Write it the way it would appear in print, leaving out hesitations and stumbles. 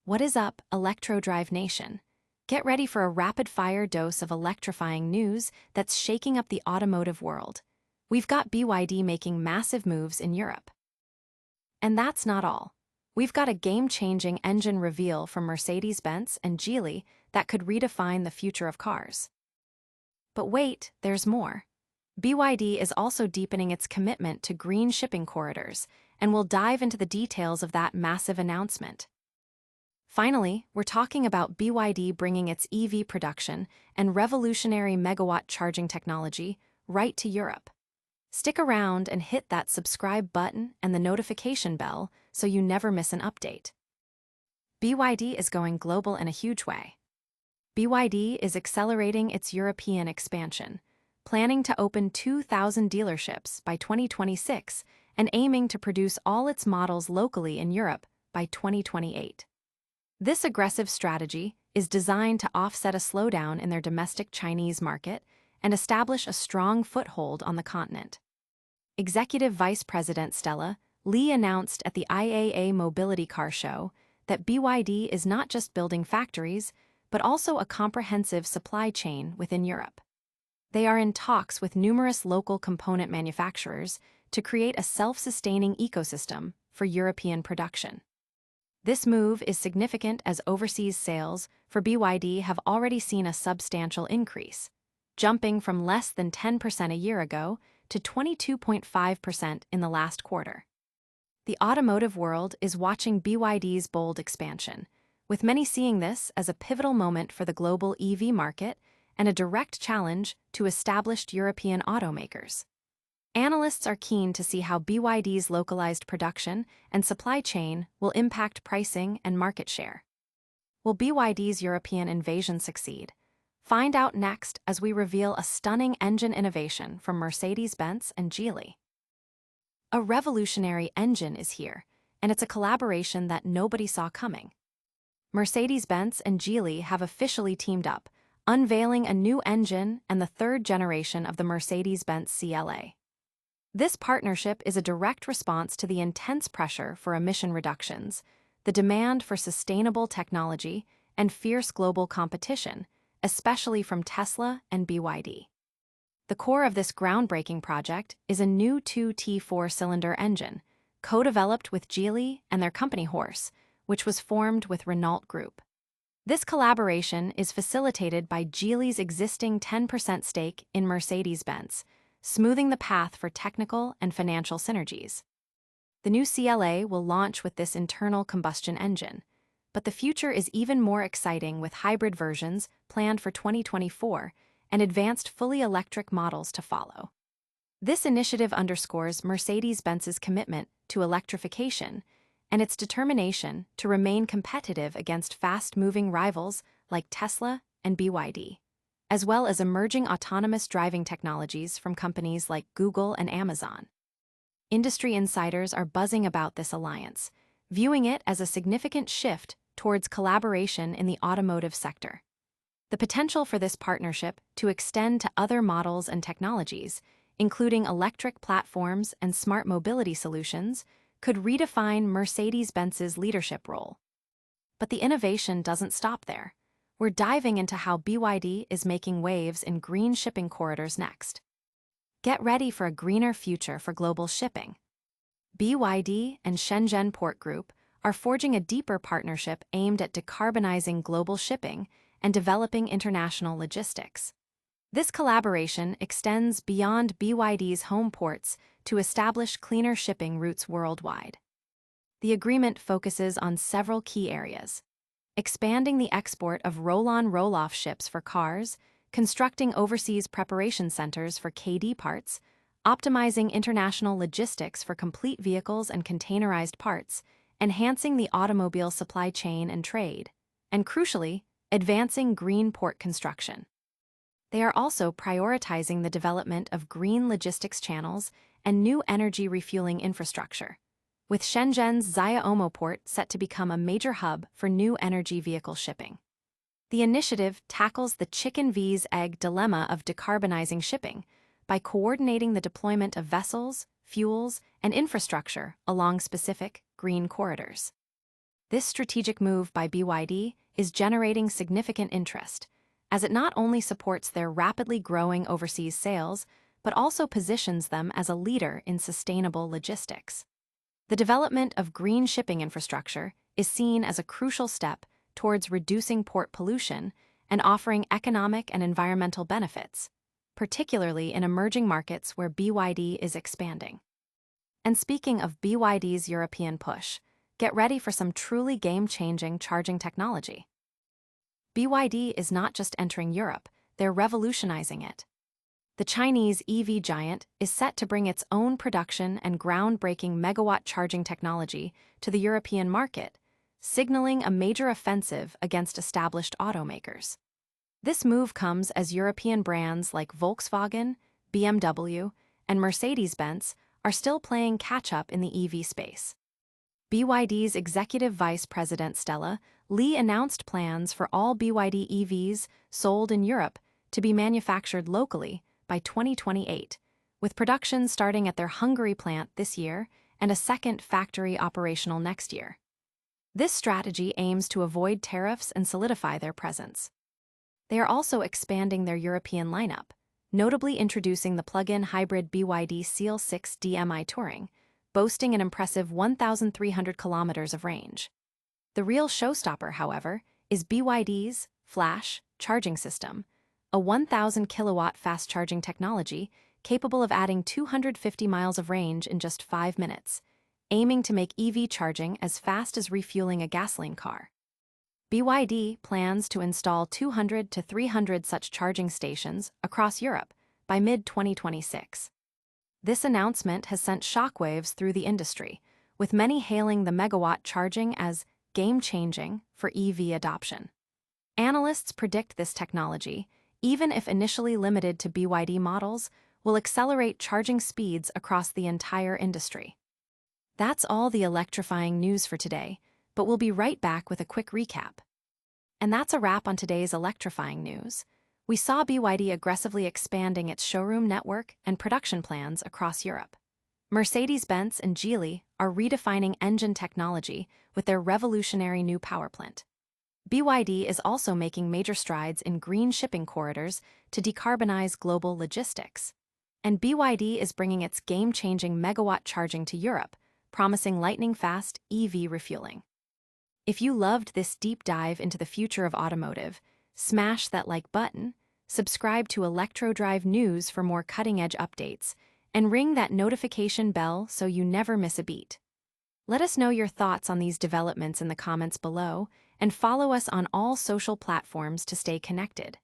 What is up, ElectroDrive Nation? Get ready for a rapid-fire dose of electrifying news that's shaking up the automotive world. We've got BYD making massive moves in Europe. And that's not all. We've got a game-changing engine reveal from Mercedes-Benz and Geely that could redefine the future of cars. But wait, there's more. BYD is also deepening its commitment to green shipping corridors, and we'll dive into the details of that massive announcement. Finally, we're talking about BYD bringing its EV production and revolutionary Megawatt charging technology right to Europe. Stick around and hit that subscribe button and the notification bell so you never miss an update. BYD is going global in a huge way. BYD is accelerating its European expansion, planning to open 2,000 dealerships by 2026 and aiming to produce all its models locally in Europe by 2028. This aggressive strategy is designed to offset a slowdown in their domestic Chinese market and establish a strong foothold on the continent. Executive Vice President Stella Li announced at the IAA Mobility Car Show that BYD is not just building factories, but also a comprehensive supply chain within Europe. They are in talks with numerous local component manufacturers to create a self-sustaining ecosystem for European production. This move is significant as overseas sales for BYD have already seen a substantial increase, jumping from less than 10% a year ago to 22.5% in the last quarter. The automotive world is watching BYD's bold expansion, with many seeing this as a pivotal moment for the global EV market and a direct challenge to established European automakers. Analysts are keen to see how BYD's localized production and supply chain will impact pricing and market share. Will BYD's European invasion succeed? Find out next as we reveal a stunning engine innovation from Mercedes-Benz and Geely. A revolutionary engine is here, and it's a collaboration that nobody saw coming. Mercedes-Benz and Geely have officially teamed up, unveiling a new engine and the third generation of the Mercedes-Benz CLA. This partnership is a direct response to the intense pressure for emission reductions, the demand for sustainable technology, and fierce global competition, especially from Tesla and BYD. The core of this groundbreaking project is a new 2T four-cylinder engine, co-developed with Geely and their company Horse, which was formed with Renault Group. This collaboration is facilitated by Geely's existing 10% stake in Mercedes-Benz, smoothing the path for technical and financial synergies. The new CLA will launch with this internal combustion engine, but the future is even more exciting with hybrid versions planned for 2024 and advanced fully electric models to follow. This initiative underscores Mercedes-Benz's commitment to electrification and its determination to remain competitive against fast-moving rivals like Tesla and BYD, as well as emerging autonomous driving technologies from companies like Google and Amazon. Industry insiders are buzzing about this alliance, viewing it as a significant shift towards collaboration in the automotive sector. The potential for this partnership to extend to other models and technologies, including electric platforms and smart mobility solutions, could redefine Mercedes-Benz's leadership role. But the innovation doesn't stop there. We're diving into how BYD is making waves in green shipping corridors next. Get ready for a greener future for global shipping. BYD and Shenzhen Port Group are forging a deeper partnership aimed at decarbonizing global shipping and developing international logistics. This collaboration extends beyond BYD's home ports to establish cleaner shipping routes worldwide. The agreement focuses on several key areas: expanding the export of roll-on roll-off ships for cars, constructing overseas preparation centers for KD parts, optimizing international logistics for complete vehicles and containerized parts, enhancing the automobile supply chain and trade, and crucially, advancing green port construction. They are also prioritizing the development of green logistics channels and new energy refueling infrastructure, with Shenzhen's Zaya-Omo port set to become a major hub for new energy vehicle shipping. The initiative tackles the chicken vs. egg dilemma of decarbonizing shipping by coordinating the deployment of vessels, fuels, and infrastructure along specific green corridors. This strategic move by BYD is generating significant interest, as it not only supports their rapidly growing overseas sales, but also positions them as a leader in sustainable logistics. The development of green shipping infrastructure is seen as a crucial step towards reducing port pollution and offering economic and environmental benefits, particularly in emerging markets where BYD is expanding. And speaking of BYD's European push, get ready for some truly game-changing charging technology. BYD is not just entering Europe, they're revolutionizing it. The Chinese EV giant is set to bring its own production and groundbreaking megawatt charging technology to the European market, signaling a major offensive against established automakers. This move comes as European brands like Volkswagen, BMW, and Mercedes-Benz are still playing catch-up in the EV space. BYD's Executive Vice President Stella Li announced plans for all BYD EVs sold in Europe to be manufactured locally by 2028, with production starting at their Hungary plant this year and a second factory operational next year. This strategy aims to avoid tariffs and solidify their presence. They are also expanding their European lineup, notably introducing the plug-in hybrid BYD Seal 6 DMI Touring, boasting an impressive 1,300 kilometers of range. The real showstopper, however, is BYD's Flash charging system, a 1,000 kilowatt fast charging technology capable of adding 250 miles of range in just 5 minutes, aiming to make EV charging as fast as refueling a gasoline car. BYD plans to install 200 to 300 such charging stations across Europe by mid-2026. This announcement has sent shockwaves through the industry, with many hailing the Megawatt charging as game-changing for EV adoption. Analysts predict this technology, even if initially limited to BYD models, will accelerate charging speeds across the entire industry. That's all the electrifying news for today, but we'll be right back with a quick recap. And that's a wrap on today's electrifying news. We saw BYD aggressively expanding its showroom network and production plans across Europe. Mercedes-Benz and Geely are redefining engine technology with their revolutionary new power plant. BYD is also making major strides in green shipping corridors to decarbonize global logistics. And BYD is bringing its game-changing megawatt charging to Europe, promising lightning-fast EV refueling. If you loved this deep dive into the future of automotive, smash that like button, subscribe to ElectroDrive News for more cutting-edge updates, and ring that notification bell so you never miss a beat. Let us know your thoughts on these developments in the comments below, and follow us on all social platforms to stay connected.